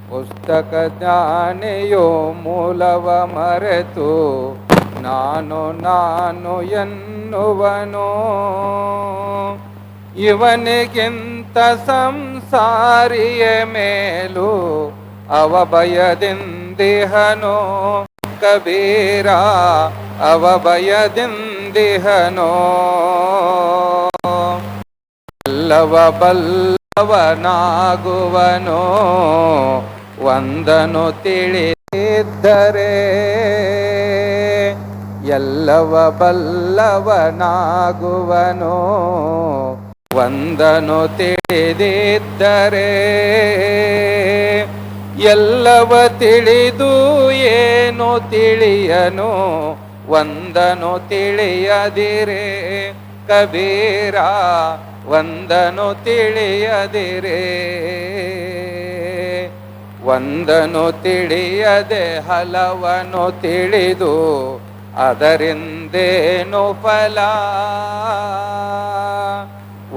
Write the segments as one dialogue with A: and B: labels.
A: ಪುಸ್ತಕ ಜ್ಞಾನಿಯೋ ಮೂಲವ ಮರೆತು ನಾನು ನಾನು ಎನ್ನುವನು. ಇವನಿಗಿಂತ ಸಂಸಾರಿಯ ಮೇಲು ಅವ ಭಯದಿಂದಿಹನೋ ಕಬೀರ, ಅವ ಭಯದಿಂದಿಹನೋ. ಎಲ್ಲವ ಬಲ್ಲವನಾಗುವನೋ ಒಂದನು ತಿಳಿದರೆ, ಎಲ್ಲವ ಬಲ್ಲವನಾಗುವನೋ ಒಂದನು ತಿಳಿದಿದ್ದರೆ. ಎಲ್ಲವ ತಿಳಿದು ಏನು ತಿಳಿಯನು ಒಂದನು ತಿಳಿಯದಿರೆ ಕಬೀರ, ಒಂದನು ತಿಳಿಯದಿರೆ. ಒಂದನು ತಿಳಿಯದೆ ಹಲವನು ತಿಳಿದು ಅದರಿಂದೇನು ಫಲ.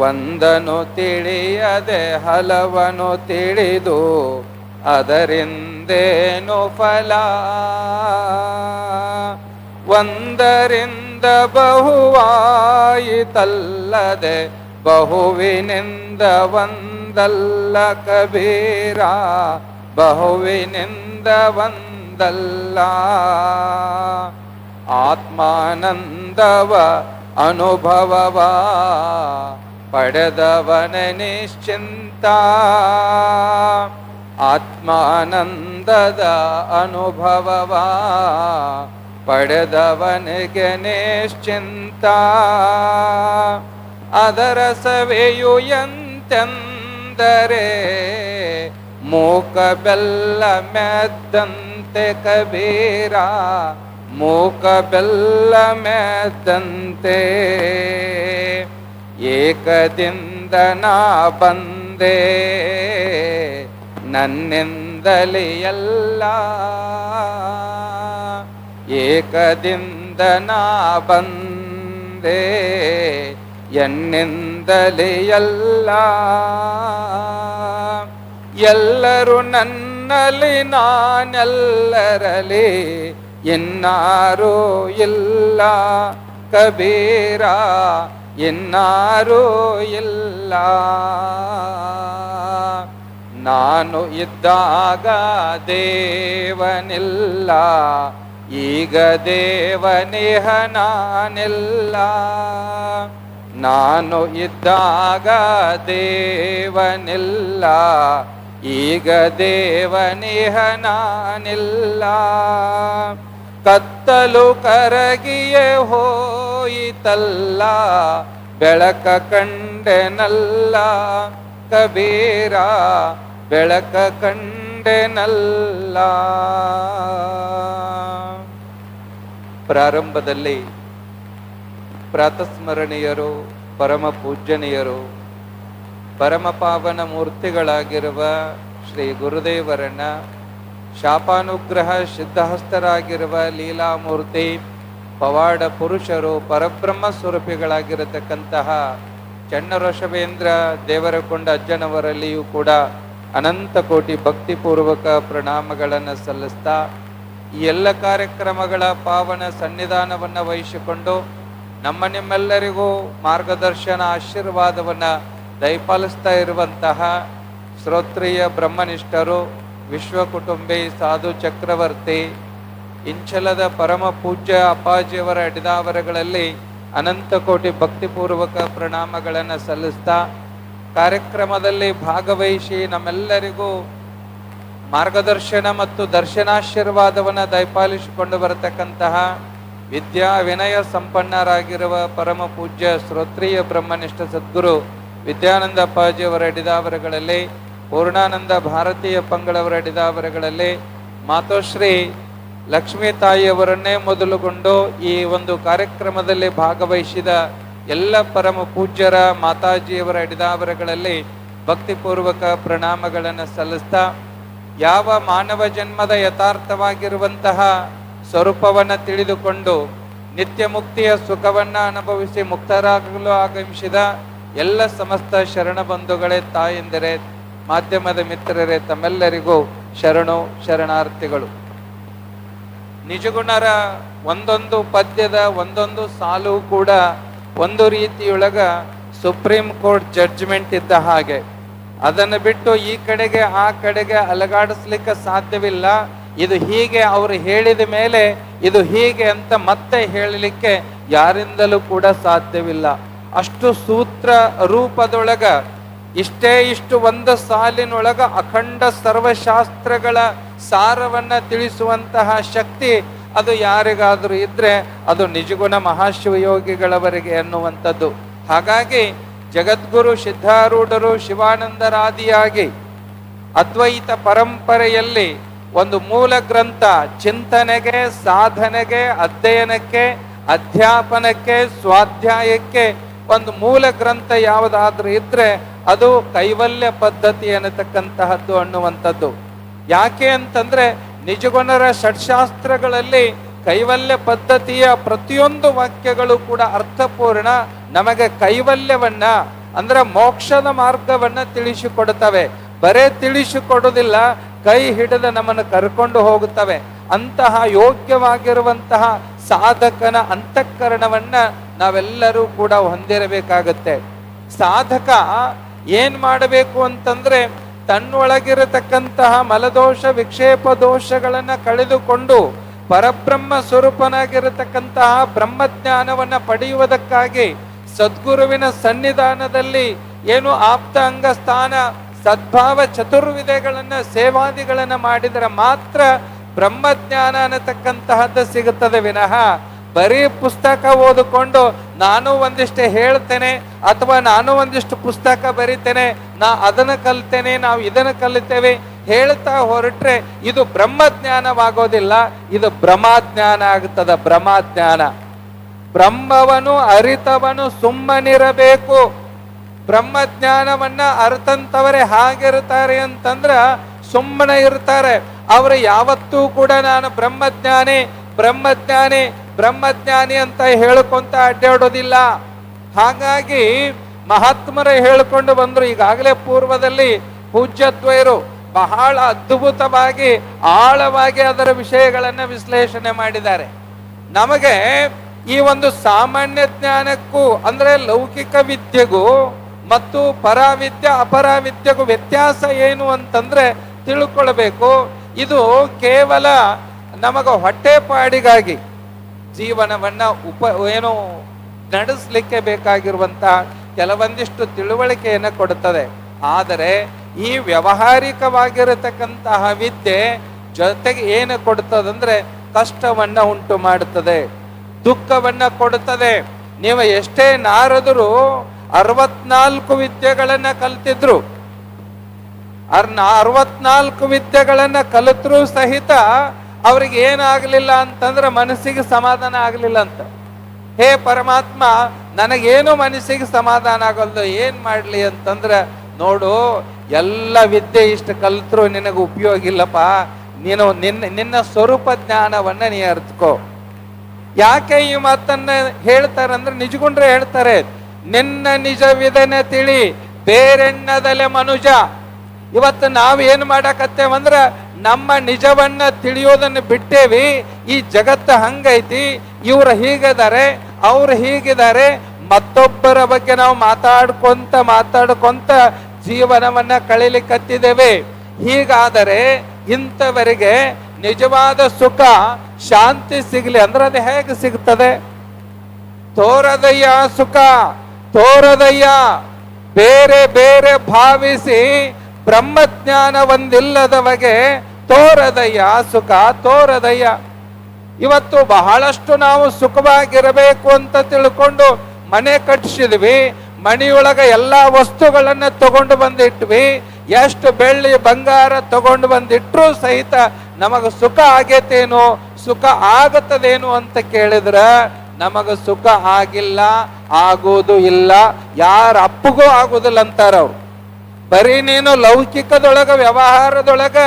A: ಒಂದನು ತಿಳಿಯದೆ ಹಲವನು ತಿಳಿದು ಅದರಿಂದೇನು ಫಲ. ಒಂದರಿಂದ ಬಹುವಾಯಿತಲ್ಲದೆ ಬಹುವಿನಿಂದ ಒಂದಲ್ಲ ಕಬೀರ, ಬಹುವಿನಿಂದ ಒಂದಲ್ಲ. ಆತ್ಮಾನಂದವ ಅನುಭವವ ಪಡೆದವನ ನಿಶ್ಚಿಂತ, ಆತ್ಮಾನಂದದ ಅನುಭವವ ಪಡೆದವನಿಗೆ ನಿಶ್ಚಿಂತ. ಅದರ ಸವೆಯು ಎಂತೆಂದರೆ ಮೂಕ ಬೆಲ್ಲ ಮೆದ್ದಂತೆ ಕಬೀರ, ಮೂಕ ಬೆಲ್ಲ ಮೆದ್ದಂತೆ. ಏಕದಿಂದ ನಾ ಬಂದೆ ನನ್ನಿಂದಲೇ ಎಲ್ಲ, ಏಕದಿಂದ ನಾ ಬಂದೆ ಎನ್ನಿಂದಲೇ ಎಲ್ಲ. ಎಲ್ಲರೂ ನನ್ನಲ್ಲಿ ನಾನೆಲ್ಲರಲ್ಲಿ ಇನ್ನಾರೂ ಇಲ್ಲ ಕಬೀರ, ಇನ್ನಾರೂ ಇಲ್ಲ. ನಾನು ಇದ್ದಾಗ ದೇವನಿಲ್ಲ, ಈಗ ದೇವನಿಹ ನಾನಿಲ್ಲ. ನಾನು ಇದ್ದಾಗ ದೇವನಿಲ್ಲ, ಈಗ ದೇವನಿಹ ನಾನಿಲ್ಲ. ಕತ್ತಲು ಕರಗಿಯೇ ಹೋಯಿತಲ್ಲ, ಬೆಳಕ ಕಂಡೆನಲ್ಲ ಕಬೀರ, ಬೆಳಕ ಕಂಡೆನಲ್ಲ. ಪ್ರಾರಂಭದಲ್ಲಿ ಪ್ರಾತಸ್ಮರಣೀಯರು, ಪರಮ ಪೂಜ್ಯನೀಯರು, ಪರಮ ಪಾವನ ಮೂರ್ತಿಗಳಾಗಿರುವ ಶ್ರೀ ಗುರುದೇವರನ್ನ ಶಾಪಾನುಗ್ರಹ ಸಿದ್ಧಹಸ್ತರಾಗಿರುವ ಲೀಲಾಮೂರ್ತಿ, ಪವಾಡ ಪುರುಷರು, ಪರಬ್ರಹ್ಮ ಸ್ವರೂಪಿಗಳಾಗಿರತಕ್ಕಂತಹ ಚನ್ನಋಷಭೇಂದ್ರ ದೇವರಕೊಂಡ ಅಜ್ಜನವರಲ್ಲಿಯೂ ಕೂಡ ಅನಂತ ಕೋಟಿ ಭಕ್ತಿಪೂರ್ವಕ ಪ್ರಣಾಮಗಳನ್ನು ಸಲ್ಲಿಸ್ತಾ, ಈ ಎಲ್ಲ ಕಾರ್ಯಕ್ರಮಗಳ ಪಾವನ ಸನ್ನಿಧಾನವನ್ನು ವಹಿಸಿಕೊಂಡು ನಮ್ಮ ನಿಮ್ಮೆಲ್ಲರಿಗೂ ಮಾರ್ಗದರ್ಶನ ಆಶೀರ್ವಾದವನ್ನು ದಯಪಾಲಿಸ್ತಾ ಇರುವಂತಹ ಶ್ರೋತ್ರಿಯ ಬ್ರಹ್ಮನಿಷ್ಠರು, ವಿಶ್ವಕುಟುಂಬಿ ಸಾಧು ಚಕ್ರವರ್ತಿ, ಇಂಚಲದ ಪರಮ ಪೂಜ್ಯ ಅಪ್ಪಾಜಿಯವರ ಅಡಿದಾವರಗಳಲ್ಲಿ ಅನಂತ ಕೋಟಿ ಭಕ್ತಿಪೂರ್ವಕ ಪ್ರಣಾಮಗಳನ್ನು ಸಲ್ಲಿಸ್ತಾ, ಕಾರ್ಯಕ್ರಮದಲ್ಲಿ ಭಾಗವಹಿಸಿ ನಮ್ಮೆಲ್ಲರಿಗೂ ಮಾರ್ಗದರ್ಶನ ಮತ್ತು ದರ್ಶನಾಶೀರ್ವಾದವನ್ನು ದಯಪಾಲಿಸಿಕೊಂಡು ಬರತಕ್ಕಂತಹ ವಿದ್ಯಾ ವಿನಯ ಸಂಪನ್ನರಾಗಿರುವ ಪರಮ ಪೂಜ್ಯ ಶ್ರೋತ್ರಿಯ ಬ್ರಹ್ಮನಿಷ್ಠ ಸದ್ಗುರು ವಿದ್ಯಾನಂದ ಅಪ್ಪಾಜಿಯವರ ಅಡಿದಾವರಗಳಲ್ಲಿ, ಪೂರ್ಣಾನಂದ ಭಾರತೀಯ ಪಂಗಳವರ ಅಡಿದಾವರಗಳಲ್ಲಿ ಮಾತೋಶ್ರೀ ಲಕ್ಷ್ಮೀ ತಾಯಿಯವರನ್ನೇ ಮೊದಲುಗೊಂಡು ಈ ಒಂದು ಕಾರ್ಯಕ್ರಮದಲ್ಲಿ ಭಾಗವಹಿಸಿದ ಎಲ್ಲ ಪರಮ ಪೂಜ್ಯರ ಮಾತಾಜಿಯವರ ಅಡಿದಾವರಗಳಲ್ಲಿ ಭಕ್ತಿಪೂರ್ವಕ ಪ್ರಣಾಮಗಳನ್ನು ಸಲ್ಲಿಸ್ತಾ, ಯಾವ ಮಾನವ ಜನ್ಮದ ಯಥಾರ್ಥವಾಗಿರುವಂತಹ ಸ್ವರೂಪವನ್ನು ತಿಳಿದುಕೊಂಡು ನಿತ್ಯ ಮುಕ್ತಿಯ ಸುಖವನ್ನು ಅನುಭವಿಸಿ ಮುಕ್ತರಾಗಲು ಆಗಮಿಸಿದ ಎಲ್ಲ ಸಮಸ್ತ ಶರಣ ಬಂಧುಗಳೇ, ತಾಯಂದಿರೇ, ಮಾಧ್ಯಮದ ಮಿತ್ರರೇ, ತಮ್ಮೆಲ್ಲರಿಗೂ ಶರಣು ಶರಣಾರ್ಥಿಗಳು. ನಿಜಗುಣರ ಒಂದೊಂದು ಪದ್ಯದ ಒಂದೊಂದು ಸಾಲು ಕೂಡ ಒಂದು ರೀತಿಯೊಳಗ ಸುಪ್ರೀಂ ಕೋರ್ಟ್ ಜಡ್ಜ್ಮೆಂಟ್ ಇದ್ದ ಹಾಗೆ. ಅದನ್ನು ಬಿಟ್ಟು ಈ ಕಡೆಗೆ ಆ ಕಡೆಗೆ ಅಲಗಾಡಿಸ್ಲಿಕ್ಕೆ ಸಾಧ್ಯವಿಲ್ಲ. ಇದು ಹೀಗೆ ಅವರು ಹೇಳಿದ ಮೇಲೆ ಇದು ಹೀಗೆ ಅಂತ ಮತ್ತೆ ಹೇಳಲಿಕ್ಕೆ ಯಾರಿಂದಲೂ ಕೂಡ ಸಾಧ್ಯವಿಲ್ಲ. ಅಷ್ಟು ಸೂತ್ರ ರೂಪದೊಳಗ ಇಷ್ಟು ಒಂದು ಸಾಲಿನೊಳಗ ಅಖಂಡ ಸರ್ವಶಾಸ್ತ್ರಗಳ ಸಾರವನ್ನ ತಿಳಿಸುವಂತಹ ಶಕ್ತಿ ಅದು ಯಾರಿಗಾದ್ರೂ ಇದ್ರೆ ಅದು ನಿಜಗುಣ ಮಹಾಶಿವಯೋಗಿಗಳವರಿಗೆ ಎನ್ನುವಂಥದ್ದು. ಹಾಗಾಗಿ ಜಗದ್ಗುರು ಸಿದ್ಧಾರೂಢರು ಶಿವಾನಂದರಾದಿಯಾಗಿ ಅದ್ವೈತ ಪರಂಪರೆಯಲ್ಲಿ ಒಂದು ಮೂಲ ಗ್ರಂಥ ಚಿಂತನೆಗೆ, ಸಾಧನೆಗೆ, ಅಧ್ಯಯನಕ್ಕೆ, ಅಧ್ಯಾಪನಕ್ಕೆ, ಸ್ವಾಧ್ಯಾಯಕ್ಕೆ ಒಂದು ಮೂಲ ಗ್ರಂಥ ಯಾವುದಾದ್ರೂ ಇದ್ರೆ ಅದು ಕೈವಲ್ಯ ಪದ್ಧತಿ ಅನ್ನತಕ್ಕಂತಹದ್ದು ಅನ್ನುವಂಥದ್ದು. ಯಾಕೆ ಅಂತಂದ್ರೆ ನಿಜಗುಣರ ಷಡ್ಶಾಸ್ತ್ರಗಳಲ್ಲಿ ಕೈವಲ್ಯ ಪದ್ಧತಿಯ ಪ್ರತಿಯೊಂದು ವಾಕ್ಯಗಳು ಕೂಡ ಅರ್ಥಪೂರ್ಣ, ನಮಗೆ ಕೈವಲ್ಯವನ್ನ ಅಂದ್ರೆ ಮೋಕ್ಷದ ಮಾರ್ಗವನ್ನ ತಿಳಿಸಿಕೊಡುತ್ತವೆ. ಬರೇ ತಿಳಿಸಿಕೊಡುವುದಿಲ್ಲ, ಕೈ ಹಿಡಿದ ನಮ್ಮನ್ನು ಕರ್ಕೊಂಡು ಹೋಗುತ್ತವೆ. ಅಂತಹ ಯೋಗ್ಯವಾಗಿರುವಂತಹ ಸಾಧಕನ ಅಂತಃಕರಣವನ್ನ ನಾವೆಲ್ಲರೂ ಕೂಡ ಹೊಂದಿರಬೇಕಾಗತ್ತೆ. ಸಾಧಕ ಏನ್ ಮಾಡಬೇಕು ಅಂತಂದ್ರೆ ತನ್ನೊಳಗಿರತಕ್ಕಂತಹ ಮಲದೋಷ ವಿಕ್ಷೇಪ ದೋಷಗಳನ್ನ ಕಳೆದುಕೊಂಡು ಪರಬ್ರಹ್ಮ ಸ್ವರೂಪನಾಗಿರತಕ್ಕಂತಹ ಬ್ರಹ್ಮಜ್ಞಾನವನ್ನ ಪಡೆಯುವುದಕ್ಕಾಗಿ ಸದ್ಗುರುವಿನ ಸನ್ನಿಧಾನದಲ್ಲಿ ಏನು ಆಪ್ತ ಅಂಗ ಸ್ಥಾನ ಸದ್ಭಾವ ಚತುರ್ವಿಧಗಳನ್ನ ಸೇವಾದಿಗಳನ್ನ ಮಾಡಿದರೆ ಮಾತ್ರ ಬ್ರಹ್ಮಜ್ಞಾನ ಅನ್ನತಕ್ಕಂತಹದ್ದು ಸಿಗುತ್ತದೆ ವಿನಃ ಬರೀ ಪುಸ್ತಕ ಓದಿಕೊಂಡು ನಾನು ಒಂದಿಷ್ಟು ಹೇಳ್ತೇನೆ ಅಥವಾ ನಾನು ಒಂದಿಷ್ಟು ಪುಸ್ತಕ ಬರಿತೇನೆ, ನಾ ಅದನ್ನು ಕಲಿತೇನೆ, ನಾವು ಇದನ್ನು ಕಲಿತೇವೆ ಹೇಳ್ತಾ ಹೊರಟ್ರೆ ಇದು ಬ್ರಹ್ಮಜ್ಞಾನವಾಗೋದಿಲ್ಲ, ಇದು ಭ್ರಮಾಜ್ಞಾನ ಆಗುತ್ತದೆ. ಭ್ರಮಾಜ್ಞಾನ. ಬ್ರಹ್ಮವನು ಅರಿತವನು ಸುಮ್ಮನಿರಬೇಕು. ಬ್ರಹ್ಮಜ್ಞಾನವನ್ನ ಅರ್ಥಂತವರೇ ಹಾಗಿರ್ತಾರೆ ಅಂತಂದ್ರ ಸುಮ್ಮನೆ ಇರ್ತಾರೆ. ಅವರು ಯಾವತ್ತೂ ಕೂಡ ನಾನು ಬ್ರಹ್ಮಜ್ಞಾನಿ ಬ್ರಹ್ಮಜ್ಞಾನಿ ಬ್ರಹ್ಮಜ್ಞಾನಿ ಅಂತ ಹೇಳ್ಕೊಂತ ಅಡ್ಡಾಡೋದಿಲ್ಲ. ಹಾಗಾಗಿ ಮಹಾತ್ಮರು ಹೇಳಿಕೊಂಡು ಬಂದ್ರು. ಈಗಾಗಲೇ ಪೂರ್ವದಲ್ಲಿ ಪೂಜ್ಯದ್ವಯರು ಬಹಳ ಅದ್ಭುತವಾಗಿ ಆಳವಾಗಿ ಅದರ ವಿಷಯಗಳನ್ನ ವಿಶ್ಲೇಷಣೆ ಮಾಡಿದ್ದಾರೆ. ನಮಗೆ ಈ ಒಂದು ಸಾಮಾನ್ಯ ಜ್ಞಾನಕ್ಕೂ ಅಂದ್ರೆ ಲೌಕಿಕ ವಿದ್ಯೆಗೂ ಮತ್ತು ಪರಾವಿದ್ಯೆ ಅಪರಾವಿದ್ಯೆಗೂ ವ್ಯತ್ಯಾಸ ಏನು ಅಂತಂದ್ರೆ ತಿಳ್ಕೊಳ್ಬೇಕು. ಇದು ಕೇವಲ ನಮಗ ಹೊಟ್ಟೆಪಾಡಿಗಾಗಿ ಜೀವನವನ್ನ ಏನು ನಡೆಸಲಿಕ್ಕೆ ಬೇಕಾಗಿರುವಂತ ಕೆಲವೊಂದಿಷ್ಟು ತಿಳುವಳಿಕೆಯನ್ನು ಕೊಡುತ್ತದೆ. ಆದರೆ ಈ ವ್ಯಾವಹಾರಿಕವಾಗಿರತಕ್ಕಂತಹ ವಿದ್ಯೆ ಜೊತೆಗೆ ಏನು ಕೊಡುತ್ತದಂದ್ರೆ ಕಷ್ಟವನ್ನ ಉಂಟು ಮಾಡುತ್ತದೆ, ದುಃಖವನ್ನ ಕೊಡುತ್ತದೆ. ನೀವು ಎಷ್ಟೇ ನಾರದರು 64 ವಿದ್ಯೆಗಳನ್ನ ಕಲ್ತಿದ್ರು, 64 ವಿದ್ಯೆಗಳನ್ನ ಕಲಿತರೂ ಸಹಿತ ಅವ್ರಿಗೆ ಏನಾಗ್ಲಿಲ್ಲ ಅಂತಂದ್ರೆ ಮನಸ್ಸಿಗೆ ಸಮಾಧಾನ ಆಗ್ಲಿಲ್ಲ ಅಂತ. ಹೇ ಪರಮಾತ್ಮ, ನನಗೇನು ಮನಸ್ಸಿಗೆ ಸಮಾಧಾನ ಆಗಲ್ದು, ಏನ್ ಮಾಡ್ಲಿ ಅಂತಂದ್ರೆ ನೋಡು ಎಲ್ಲ ವಿದ್ಯೆ ಇಷ್ಟು ಕಲಿತರು ನಿನಗೆ ಉಪಯೋಗ ಇಲ್ಲಪ್ಪ, ನೀನು ನಿನ್ನ ಸ್ವರೂಪ ಜ್ಞಾನವನ್ನ ನೀ ಅರ್ಥಕೋ. ಯಾಕೆ ಈ ಮಾತನ್ನ ಹೇಳ್ತಾರಂದ್ರೆ ನಿಜಗುಂಡ್ರೆ ಹೇಳ್ತಾರೆ, ನಿನ್ನ ನಿಜವಿದನೆ ತಿಳಿ ಬೇರೆಣ್ಣದಲೆ ಮನುಜ. ಇವತ್ತು ನಾವು ಏನು ಮಾಡಕತ್ತೇವಂದ್ರ ನಮ್ಮ ನಿಜವನ್ನ ತಿಳಿಯೋದನ್ನ ಬಿಟ್ಟೇವಿ. ಈ ಜಗತ್ತು ಹಂಗೈತಿ, ಇವ್ರು ಹೀಗಿದ್ದಾರೆ ಅವ್ರು ಹೀಗಿದ್ದಾರೆ, ಮತ್ತೊಬ್ಬರ ಬಗ್ಗೆ ನಾವು ಮಾತಾಡ್ಕೊಂತ ಜೀವನವನ್ನ ಕಳೀಲಿಕ್ಕತ್ತಿದ್ದೇವೆ. ಹೀಗಾದರೆ ಇಂಥವರಿಗೆ ನಿಜವಾದ ಸುಖ ಶಾಂತಿ ಸಿಗಲಿ ಅಂದ್ರೆ ಅದು ಹೇಗೆ ಸಿಗ್ತದೆ? ತೋರದಯ್ಯ ಸುಖ ತೋರದಯ್ಯ, ಬೇರೆ ಬೇರೆ ಭಾವಿಸಿ ಬ್ರಹ್ಮಜ್ಞಾನ ಒಂದಿಲ್ಲದವಗೆ ತೋರದಯ್ಯ ಸುಖ ತೋರದಯ್ಯ. ಇವತ್ತು ಬಹಳಷ್ಟು ನಾವು ಸುಖವಾಗಿರಬೇಕು ಅಂತ ತಿಳ್ಕೊಂಡು ಮನೆ ಕಟ್ಟಿಸಿದ್ವಿ, ಮನೆಯೊಳಗ ಎಲ್ಲಾ ವಸ್ತುಗಳನ್ನ ತಗೊಂಡು ಬಂದಿಟ್ವಿ, ಎಷ್ಟು ಬೆಳ್ಳಿ ಬಂಗಾರ ತಗೊಂಡು ಬಂದಿಟ್ರು ಸಹಿತ ನಮಗ ಸುಖ ಆಗೇತೇನು ಸುಖ ಆಗತ್ತದೇನು ಅಂತ ಕೇಳಿದ್ರ ನಮಗ ಸುಖ ಆಗಿಲ್ಲ, ಆಗೋದು ಇಲ್ಲ, ಯಾರ ಅಪ್ಪಗೂ ಆಗುದಿಲ್ಲ ಅಂತಾರ ಅವ್ರು. ಬರೀ ನೀನು ಲೌಕಿಕದೊಳಗ ವ್ಯವಹಾರದೊಳಗ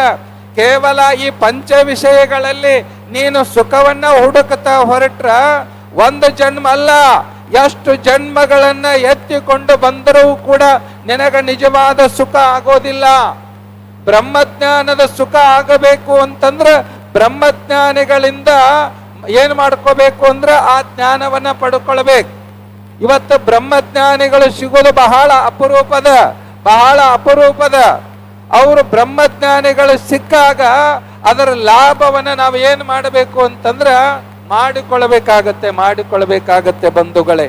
A: ಕೇವಲ ಈ ಪಂಚ ವಿಷಯಗಳಲ್ಲಿ ನೀನು ಸುಖವನ್ನ ಹುಡುಕತಾ ಹೊರಟ್ರ ಒಂದು ಜನ್ಮ ಅಲ್ಲ ಎಷ್ಟು ಜನ್ಮಗಳನ್ನ ಎತ್ತಿಕೊಂಡು ಬಂದರೂ ಕೂಡ ನಿನಗೆ ನಿಜವಾದ ಸುಖ ಆಗೋದಿಲ್ಲ. ಬ್ರಹ್ಮಜ್ಞಾನದ ಸುಖ ಆಗಬೇಕು ಅಂತಂದ್ರೆ ಬ್ರಹ್ಮಜ್ಞಾನಿಗಳಿಂದ ಏನ್ ಮಾಡ್ಕೋಬೇಕು ಅಂದ್ರೆ ಆ ಜ್ಞಾನವನ್ನ ಪಡ್ಕೊಳ್ಬೇಕು. ಇವತ್ತು ಬ್ರಹ್ಮಜ್ಞಾನಿಗಳು ಸಿಗೋದು ಬಹಳ ಅಪರೂಪದ. ಅವರು ಬ್ರಹ್ಮಜ್ಞಾನಿಗಳು ಸಿಕ್ಕಾಗ ಅದರ ಲಾಭವನ್ನ ನಾವು ಏನ್ ಮಾಡಬೇಕು ಅಂತಂದ್ರ ಮಾಡಿಕೊಳ್ಬೇಕಾಗತ್ತೆ ಬಂಧುಗಳೇ.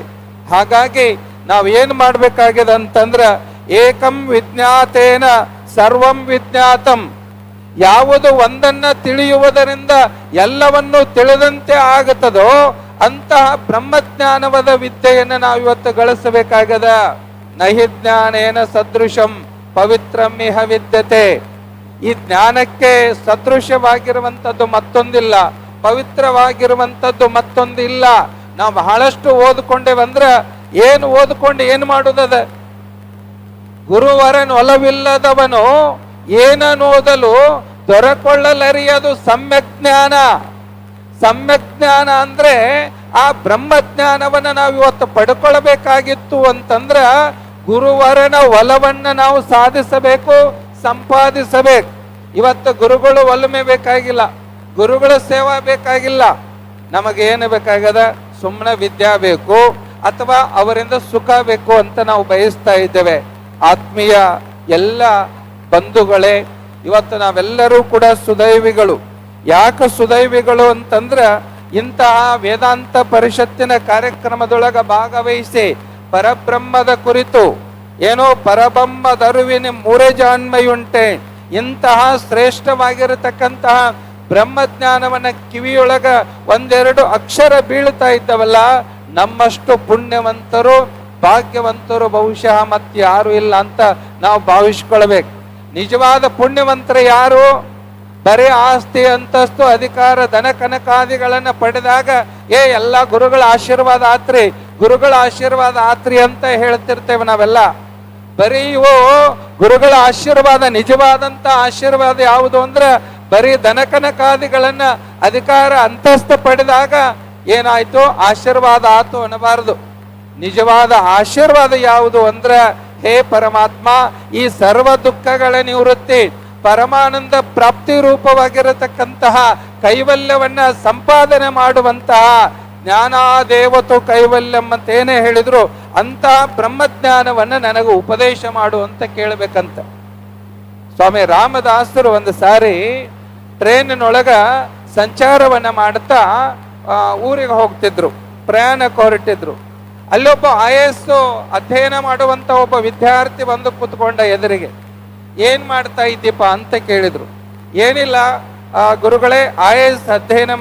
A: ಹಾಗಾಗಿ ನಾವು ಏನ್ ಮಾಡ್ಬೇಕಾಗಿದೆ ಅಂತಂದ್ರ ಏಕಂ ವಿಜ್ಞಾತೇನ ಸರ್ವಂ ವಿಜ್ಞಾತಂ. ಯಾವುದು ಒಂದನ್ನ ತಿಳಿಯುವುದರಿಂದ ಎಲ್ಲವನ್ನೂ ತಿಳಿದಂತೆ ಆಗುತ್ತದೋ ಅಂತಹ ಬ್ರಹ್ಮಜ್ಞಾನವಾದ ವಿದ್ಯೆಯನ್ನು ನಾವು ಇವತ್ತು ಗಳಿಸಬೇಕಾಗದ. ನಹಿ ಜ್ಞಾನೇನ ಸದೃಶಂ ಪವಿತ್ರಂ ಇಹ ವಿದ್ಯತೆ. ಈ ಜ್ಞಾನಕ್ಕೆ ಸದೃಶವಾಗಿರುವಂತದ್ದು ಮತ್ತೊಂದಿಲ್ಲ, ಪವಿತ್ರವಾಗಿರುವಂತದ್ದು ಮತ್ತೊಂದಿಲ್ಲ. ನಾವು ಬಹಳಷ್ಟು ಓದ್ಕೊಂಡೇವಂದ್ರ ಓದ್ಕೊಂಡು ಏನು ಮಾಡುವುದದ? ಗುರುವರನ್ ಒಲವಿಲ್ಲದವನು ಏನನ್ನೋದಲು ದೊರಕೊಳ್ಳಲರಿಯದು ಸಮ್ಯಕ್ ಜ್ಞಾನ. ಸಮ್ಯಕ್ ಜ್ಞಾನ ಅಂದ್ರೆ ಆ ಬ್ರಹ್ಮಜ್ಞಾನವನ್ನ ನಾವು ಇವತ್ತು ಪಡ್ಕೊಳ್ಬೇಕಾಗಿತ್ತು ಅಂತಂದ್ರ ಗುರುವರನ ಒಲವನ್ನ ನಾವು ಸಾಧಿಸಬೇಕು, ಸಂಪಾದಿಸಬೇಕು. ಇವತ್ತು ಗುರುಗಳು ಒಲಮೆ ಬೇಕಾಗಿಲ್ಲ, ಗುರುಗಳ ಸೇವಾ ಬೇಕಾಗಿಲ್ಲ. ನಮಗೇನು ಬೇಕಾಗದ? ಸುಮ್ಮನೆ ವಿದ್ಯಾ ಬೇಕು ಅಥವಾ ಅವರಿಂದ ಸುಖ ಬೇಕು ಅಂತ ನಾವು ಬಯಸ್ತಾ ಇದ್ದೇವೆ. ಆತ್ಮೀಯ ಎಲ್ಲ ಬಂಧುಗಳೇ, ಇವತ್ತು ನಾವೆಲ್ಲರೂ ಕೂಡ ಸುದೈವಿಗಳು. ಯಾಕೆ ಸುದೈವಿಗಳು ಅಂತಂದ್ರ ಇಂತಹ ವೇದಾಂತ ಪರಿಷತ್ತಿನ ಕಾರ್ಯಕ್ರಮದೊಳಗ ಭಾಗವಹಿಸಿ ಪರಬ್ರಹ್ಮದ ಕುರಿತು ಪರಬ್ರಹ್ಮದರುವಿನ ಮೂರೇ ಜಾಣ್ಮೆಯುಂಟೆ, ಇಂತಹ ಶ್ರೇಷ್ಠವಾಗಿರತಕ್ಕಂತಹ ಬ್ರಹ್ಮಜ್ಞಾನವನ್ನ ಕಿವಿಯೊಳಗ ಒಂದೆರಡು ಅಕ್ಷರ ಬೀಳ್ತಾ ಇದ್ದವಲ್ಲ, ನಮ್ಮಷ್ಟು ಪುಣ್ಯವಂತರು ಭಾಗ್ಯವಂತರು ಬಹುಶಃ ಮತ್ತೆ ಯಾರು ಇಲ್ಲ ಅಂತ ನಾವು ಭಾವಿಸ್ಕೊಳ್ಬೇಕು. ನಿಜವಾದ ಪುಣ್ಯವಂತರು ಯಾರು? ಬರೀ ಆಸ್ತಿ, ಅಂತಸ್ತು, ಅಧಿಕಾರ, ಧನ ಕನಕಾದಿಗಳನ್ನ ಪಡೆದಾಗ ಎಲ್ಲ ಗುರುಗಳ ಆಶೀರ್ವಾದ ಆತ್ರಿ ಅಂತ ಹೇಳ್ತಿರ್ತೇವೆ ನಾವೆಲ್ಲ. ಬರೀ ಇವು ಗುರುಗಳ ಆಶೀರ್ವಾದ, ನಿಜವಾದಂತ ಆಶೀರ್ವಾದ ಯಾವುದು ಅಂದ್ರೆ ಬರೀ ಧನ ಕನಕಾದಿಗಳನ್ನ ಅಧಿಕಾರ ಅಂತಸ್ತು ಪಡೆದಾಗ ಏನಾಯ್ತು? ಆಶೀರ್ವಾದ ಆತು ಅನ್ನಬಾರದು. ನಿಜವಾದ ಆಶೀರ್ವಾದ ಯಾವುದು ಅಂದ್ರೆ, ಹೇ ಪರಮಾತ್ಮ, ಈ ಸರ್ವ ದುಃಖಗಳ ನಿವೃತ್ತಿ, ಪರಮಾನಂದ ಪ್ರಾಪ್ತಿ ರೂಪವಾಗಿರತಕ್ಕಂತಹ ಕೈವಲ್ಯವನ್ನ ಸಂಪಾದನೆ ಮಾಡುವಂತಹ ಜ್ಞಾನಾದೇವತು ಕೈವಲ್ಯಂ ಅಂತ ಏನೇ ಹೇಳಿದ್ರು ಅಂತಹ ಬ್ರಹ್ಮಜ್ಞಾನವನ್ನ ನನಗೆ ಉಪದೇಶ ಮಾಡು ಅಂತ ಕೇಳಬೇಕಂತ. ಸ್ವಾಮಿ ರಾಮದಾಸರು ಒಂದು ಸಾರಿ ಟ್ರೈನಿನೊಳಗ ಸಂಚಾರವನ್ನ ಮಾಡ್ತಾ ಊರಿಗೆ ಹೋಗ್ತಿದ್ರು, ಪ್ರಯಾಣಕ್ಕೆ ಹೊರಟಿದ್ರು. ಅಲ್ಲೊಬ್ಬ IAS ಅಧ್ಯಯನ ಮಾಡುವಂತ ಒಬ್ಬ ವಿದ್ಯಾರ್ಥಿ ಬಂದು ಕೂತ್ಕೊಂಡ ಎದುರಿಗೆ. ಏನ್ ಮಾಡ್ತಾ ಇದ್ದೀಪ ಅಂತ ಕೇಳಿದ್ರು. ಏನಿಲ್ಲ ಗುರುಗಳೇ, IAS ಅಧ್ಯಯನ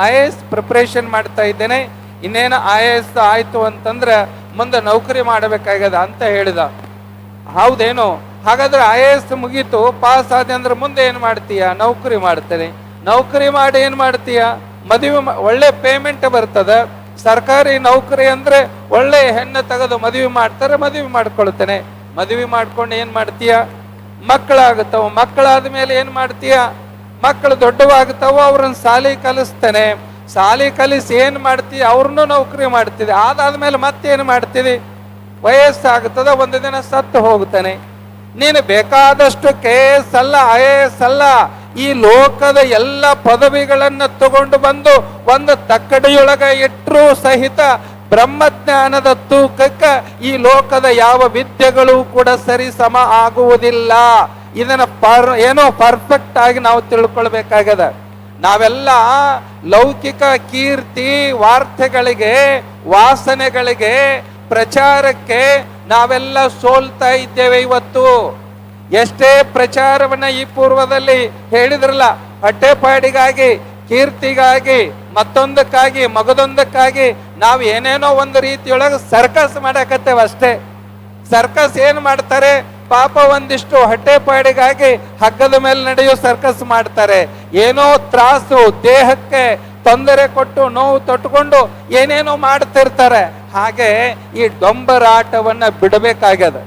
A: IAS ಪ್ರಿಪರೇಷನ್ ಮಾಡ್ತಾ ಇದ್ದೇನೆ, ಇನ್ನೇನು IAS ಆಯ್ತು ಅಂತಂದ್ರೆ ಮುಂದೆ ನೌಕರಿ ಮಾಡಬೇಕಾಗ್ಯದ ಅಂತ ಹೇಳಿದ. ಹೌದೇನು? ಹಾಗಾದ್ರೆ IAS ಮುಗೀತು, ಪಾಸ್ ಆದ ಅಂದ್ರೆ ಮುಂದೆ ಏನ್ ಮಾಡ್ತೀಯ? ನೌಕರಿ ಮಾಡ್ತೇನೆ. ನೌಕರಿ ಮಾಡಿ ಏನ್ ಮಾಡ್ತೀಯ? ಮದುವೆ, ಒಳ್ಳೆ ಪೇಮೆಂಟ್ ಬರ್ತದ. ಸರ್ಕಾರಿ ನೌಕರಿ ಅಂದ್ರೆ ಒಳ್ಳೆ ಹೆಣ್ಣು ತೆಗೆದು ಮದುವೆ ಮಾಡ್ತಾರೆ, ಮದುವೆ ಮಾಡ್ಕೊಳ್ತೇನೆ. ಮದುವೆ ಮಾಡ್ಕೊಂಡು ಏನ್ ಮಾಡ್ತೀಯ? ಮಕ್ಕಳಾಗುತ್ತವ. ಮಕ್ಕಳಾದ ಮೇಲೆ ಏನ್ ಮಾಡ್ತೀಯ? ಮಕ್ಕಳು ದೊಡ್ಡವಾಗುತ್ತವ, ಅವ್ರನ್ನ ಶಾಲೆ ಕಲಿಸ್ತೇನೆ. ಶಾಲೆ ಕಲಿಸಿ ಏನ್ ಮಾಡ್ತೀಯ? ಅವ್ರನ್ನೂ ನೌಕರಿ ಮಾಡ್ತಿದೆ. ಅದಾದ್ಮೇಲೆ ಮತ್ತೇನು ಮಾಡ್ತೀವಿ? ವಯಸ್ಸಾಗುತ್ತದ, ಒಂದು ದಿನ ಸತ್ತು ಹೋಗ್ತಾನೆ. ನೀನು ಬೇಕಾದಷ್ಟು KS ಅಲ್ಲ, IAS ಅಲ್ಲ, ಈ ಲೋಕದ ಎಲ್ಲ ಪದವಿಗಳನ್ನ ತಗೊಂಡು ಬಂದು ಒಂದು ತಕ್ಕಡಿಯೊಳಗ ಇಟ್ಟರೂ ಸಹಿತ ಬ್ರಹ್ಮಜ್ಞಾನದ ತೂಕಕ್ಕ ಈ ಲೋಕದ ಯಾವ ವಿದ್ಯೆಗಳು ಕೂಡ ಸರಿ ಸಮ ಆಗುವುದಿಲ್ಲ. ಇದನ್ನ ಪರ್ಫೆಕ್ಟ್ ಆಗಿ ನಾವು ತಿಳ್ಕೊಳ್ಬೇಕಾಗದ. ನಾವೆಲ್ಲ ಲೌಕಿಕ ಕೀರ್ತಿ ವಾರ್ತೆಗಳಿಗೆ, ವಾಸನೆಗಳಿಗೆ, ಪ್ರಚಾರಕ್ಕೆ ನಾವೆಲ್ಲ ಸೋಲ್ತಾ ಇದ್ದೇವೆ. ಇವತ್ತು ಎಷ್ಟೇ ಪ್ರಚಾರವನ್ನ ಈ ಪೂರ್ವದಲ್ಲಿ ಹೇಳಿದ್ರಲ್ಲ, ಹೊಟ್ಟೆಪಾಡಿಗಾಗಿ, ಕೀರ್ತಿಗಾಗಿ, ಮತ್ತೊಂದಕ್ಕಾಗಿ, ಮಗದೊಂದಕ್ಕಾಗಿ ನಾವು ಏನೇನೋ ಒಂದು ರೀತಿಯೊಳಗೆ ಸರ್ಕಸ್ ಮಾಡಕತ್ತೇವೆ ಅಷ್ಟೇ. ಸರ್ಕಸ್ ಏನ್ ಮಾಡ್ತಾರೆ? ಪಾಪ ಒಂದಿಷ್ಟು ಹೊಟ್ಟೆಪಾಡಿಗಾಗಿ ಹಗ್ಗದ ಮೇಲೆ ನಡೆಯೋ ಸರ್ಕಸ್ ಮಾಡ್ತಾರೆ. ಏನೋ ತ್ರಾಸು, ದೇಹಕ್ಕೆ ತೊಂದರೆ ಕೊಟ್ಟು ನೋವು ತೊಟ್ಟುಕೊಂಡು ಏನೇನೋ ಮಾಡ್ತಿರ್ತಾರೆ. ಹಾಗೆ ಈ ಡೊಂಬರಾಟವನ್ನ ಬಿಡಬೇಕಾಗ್ಯದ.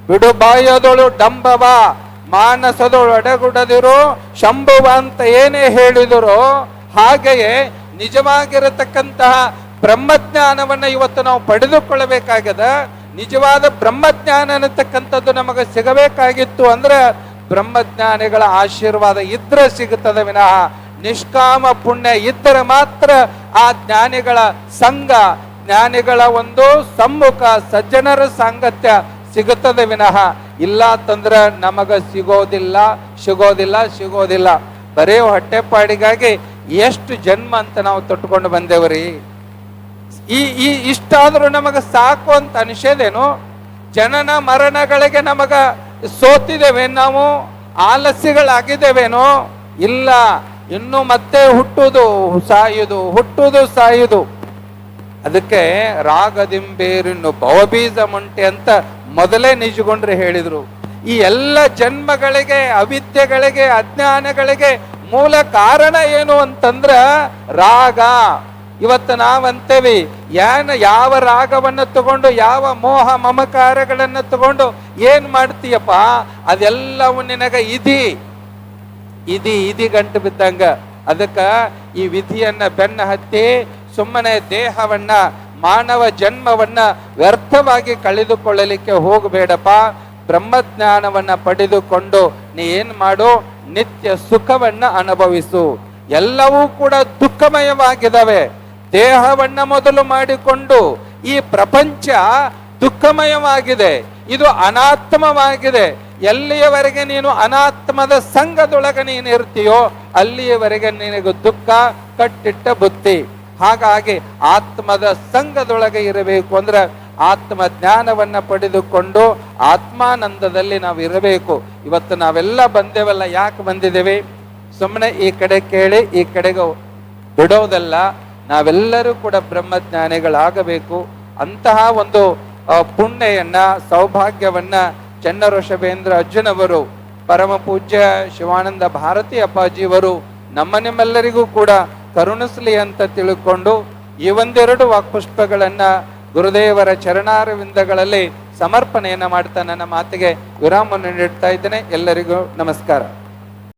A: ಬಿಡು ಬಾಯದೊಳು ಡಂಬವ, ಮಾನಸದೊಳು ಅಡಗುಡದಿರು ಶಂಭುವ ಅಂತ ಏನೇ ಹೇಳಿದರು, ಹಾಗೆಯೇ ನಿಜವಾಗಿರತಕ್ಕಂತಹ ಬ್ರಹ್ಮಜ್ಞಾನವನ್ನ ಇವತ್ತು ನಾವು ಪಡೆದುಕೊಳ್ಳಬೇಕಾಗದ. ನಿಜವಾದ ಬ್ರಹ್ಮಜ್ಞಾನ ಅನ್ನತಕ್ಕಂಥದ್ದು ನಮಗೆ ಸಿಗಬೇಕಾಗಿತ್ತು ಅಂದ್ರೆ ಬ್ರಹ್ಮಜ್ಞಾನಿಗಳ ಆಶೀರ್ವಾದ ಇದ್ರೆ ಸಿಗುತ್ತದೆ ವಿನಃ ನಿಷ್ಕಾಮ ಪುಣ್ಯ ಇದ್ದರೆ ಮಾತ್ರ ಆ ಜ್ಞಾನಿಗಳ ಸಂಘ, ಜ್ಞಾನಿಗಳ ಒಂದು ಸಮ್ಮುಖ, ಸಜ್ಜನರ ಸಾಂಗತ್ಯ ಸಿಗುತ್ತದೆ ವಿನಃ ಇಲ್ಲ ಅಂತಂದ್ರೆ ನಮಗ ಸಿಗೋದಿಲ್ಲ. ಬರೀ ಹೊಟ್ಟೆಪಾಡಿಗಾಗಿ ಎಷ್ಟು ಜನ್ಮ ಅಂತ ನಾವು ತೊಟ್ಕೊಂಡು ಬಂದೇವ್ರಿ. ಈ ಇಷ್ಟಾದ್ರೂ ನಮಗ ಸಾಕು ಅಂತ ಅನಿಸೇದೇನು? ಜನನ ಮರಣಗಳಿಗೆ ನಮಗ ಸೋತಿದ್ದೇವೆ, ನಾವು ಆಲಸ್ಯಗಳಾಗಿದ್ದೇವೇನೋ? ಇಲ್ಲ, ಇನ್ನು ಮತ್ತೆ ಹುಟ್ಟುದು ಸಾಯುದು. ಅದಕ್ಕೆ ರಾಗದಿಂಬೇರಿನ್ನು ಭವಬೀಜ ಮುಂಟೆ ಅಂತ ಮೊದಲೇ ನಿಜಗೊಂಡ್ರೆ ಹೇಳಿದ್ರು. ಈ ಎಲ್ಲ ಜನ್ಮಗಳಿಗೆ, ಅವಿದ್ಯೆಗಳಿಗೆ, ಅಜ್ಞಾನಗಳಿಗೆ ಮೂಲ ಕಾರಣ ಏನು ಅಂತಂದ್ರ ರಾಗ. ಇವತ್ತು ನಾವಂತೇವಿ ಯಾವ ರಾಗವನ್ನ ತಗೊಂಡು, ಯಾವ ಮೋಹ ಮಮಕಾರಗಳನ್ನ ತಗೊಂಡು ಏನ್ ಮಾಡ್ತೀಯಪ್ಪ? ಅದೆಲ್ಲವೂ ನಿನಗ ಇದಿ ಗಂಟು ಬಿದ್ದಂಗ. ಅದಕ್ಕ ಈ ವಿಧಿಯನ್ನ ಬೆನ್ನ ಹತ್ತಿ ಸುಮ್ಮನೆ ದೇಹವನ್ನ, ಮಾನವ ಜನ್ಮವನ್ನ ವ್ಯರ್ಥವಾಗಿ ಕಳೆದುಕೊಳ್ಳಲಿಕ್ಕೆ ಹೋಗಬೇಡಪ್ಪ. ಬ್ರಹ್ಮಜ್ಞಾನವನ್ನ ಪಡೆದುಕೊಂಡು ನೀ ಏನ್ ಮಾಡು? ನಿತ್ಯ ಸುಖವನ್ನ ಅನುಭವಿಸು. ಎಲ್ಲವೂ ಕೂಡ ದುಃಖಮಯವಾಗಿದ್ದಾವೆ. ದೇಹವನ್ನ ಮೊದಲು ಮಾಡಿಕೊಂಡು ಈ ಪ್ರಪಂಚ ದುಃಖಮಯವಾಗಿದೆ, ಇದು ಅನಾತ್ಮವಾಗಿದೆ. ಎಲ್ಲಿಯವರೆಗೆ ನೀನು ಅನಾತ್ಮದ ಸಂಘದೊಳಗೆ ನೀನು ಇರ್ತೀಯೋ ಅಲ್ಲಿಯವರೆಗೆ ನಿನಗೆ ದುಃಖ ಕಟ್ಟಿಟ್ಟ ಬುತ್ತಿ. ಹಾಗಾಗಿ ಆತ್ಮದ ಸಂಘದೊಳಗೆ ಇರಬೇಕು ಅಂದ್ರೆ ಆತ್ಮ ಜ್ಞಾನವನ್ನ ಪಡೆದುಕೊಂಡು ಆತ್ಮಾನಂದದಲ್ಲಿ ನಾವು ಇರಬೇಕು. ಇವತ್ತು ನಾವೆಲ್ಲ ಬಂದೇವಲ್ಲ, ಯಾಕೆ ಬಂದಿದ್ದೇವೆ? ಸುಮ್ಮನೆ ಈ ಕಡೆ ಕೇಳಿ ಈ ಕಡೆಗೆ ಬಿಡೋದಲ್ಲ. ನಾವೆಲ್ಲರೂ ಕೂಡ ಬ್ರಹ್ಮಜ್ಞಾನಿಗಳಾಗಬೇಕು. ಅಂತಹ ಒಂದು ಪುಣ್ಯಯನ್ನ, ಸೌಭಾಗ್ಯವನ್ನ ಚನ್ನಋಷಭೇಂದ್ರ ಅಜ್ಜನವರು, ಪರಮ ಪೂಜ್ಯ ಶಿವಾನಂದ ಭಾರತಿ ಅಪ್ಪಾಜಿಯವರು ನಿಮ್ಮೆಲ್ಲರಿಗೂ ಕೂಡ ಕರುಣಿಸಲಿ ಅಂತ ತಿಳ್ಕೊಂಡು ಈ ಒಂದೆರಡು ವಾಕ್ಪುಷ್ಪಗಳನ್ನ ಗುರುದೇವರ ಚರಣಾರವಿಂದಗಳಲ್ಲಿ ಸಮರ್ಪಣೆಯನ್ನ ಮಾಡ್ತಾ ನನ್ನ ಮಾತಿಗೆ ವಿರಾಮವನ್ನು ನೀಡ್ತಾ ಇದ್ದೇನೆ. ಎಲ್ಲರಿಗೂ ನಮಸ್ಕಾರ.